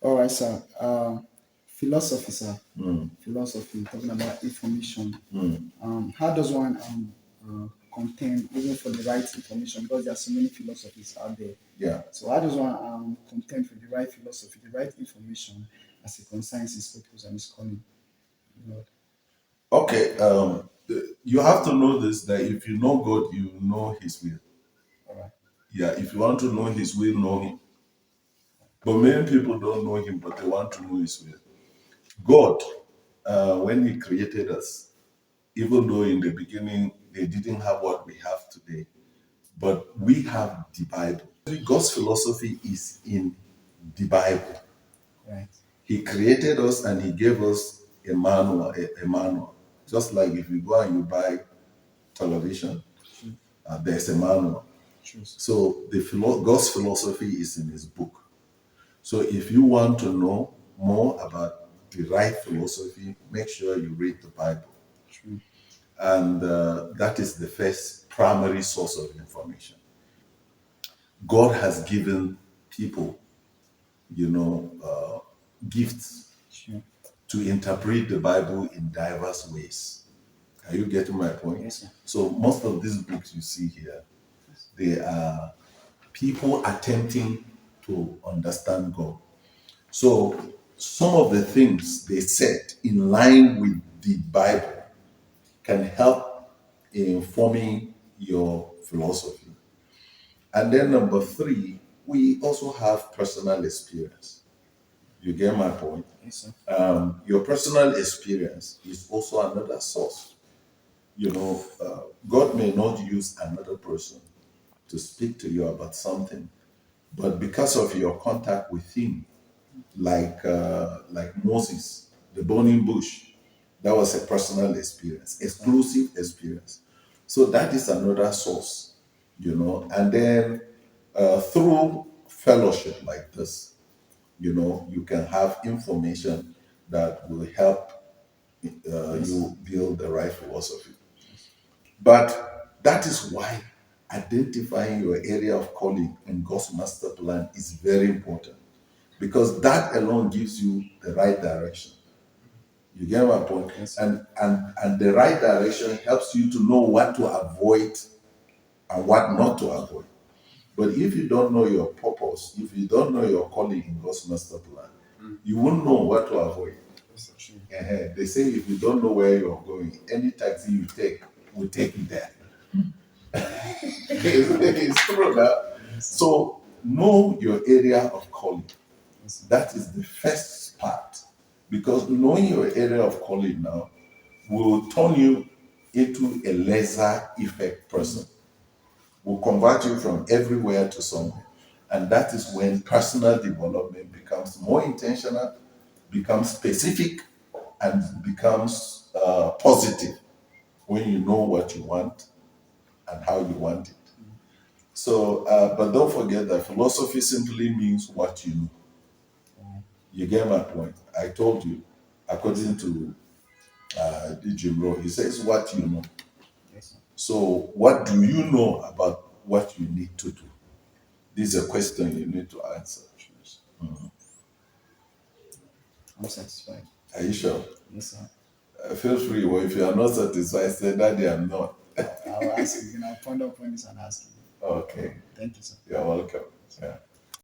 All right, sir. Philosophy, sir. Mm, Philosophy, talking about information. mm. How does one contend even for the right information? Because there are so many philosophies out there. Yeah. So how does one contend for the right philosophy, the right information as it concerns his purpose and his calling? Lord. Okay. You have to know this that if you know God, you know His will. All right. Yeah. If you want to know His will, know Him. But many people don't know Him, but they want to know His will. God, when He created us, even though in the beginning they didn't have what we have today, but we have the Bible. God's philosophy is in the Bible. Right. He created us and He gave us a manual. Just like if you go and you buy television, True. there's a manual. True. So God's philosophy is in His book. So if you want to know more about the right philosophy, make sure you read the Bible. True. And that is the first primary source of information. God has given people, gifts True. to interpret the Bible in diverse ways. Are you getting my point? Yes, sir. So most of these books you see here, they are people attempting to understand God. So some of the things they said in line with the Bible can help in forming your philosophy. And then number three, we also have personal experience. You get my point? Yes, sir. Your personal experience is also another source. God may not use another person to speak to you about something, but because of your contact with Him, like Moses, the burning bush, that was a personal experience, exclusive experience. So that is another source. And then through fellowship like this, you can have information that will help you build the right philosophy. But that is why identifying your area of calling in God's master plan is very important because that alone gives you the right direction. You get my point? Yes. And the right direction helps you to know what to avoid and what not to avoid. But if you don't know your purpose, if you don't know your calling in God's master plan, you won't know what to avoid. Yes, sir. True. They say if you don't know where you're going, any taxi you take will take you there. It's true that. Yes, sir. So know your area of calling. Yes, sir. That is the first part. Because knowing your area of calling now will turn you into a lesser effect person, will convert you from everywhere to somewhere. And that is when personal development becomes more intentional, becomes specific, and becomes positive when you know what you want and how you want it. So, but don't forget that philosophy simply means what you know. You get my point. I told you, according to Jim Rowe, he says what you know. Yes, sir. So, what do you know about what you need to do? This is a question you need to answer. True. I'm satisfied. Are you sure? Yes, sir. Feel free, or if you are not satisfied, say, Daddy, I'm not. I'll ask you. I'll ponder upon this and ask you. Okay, Thank you, sir. you're welcome. Yeah.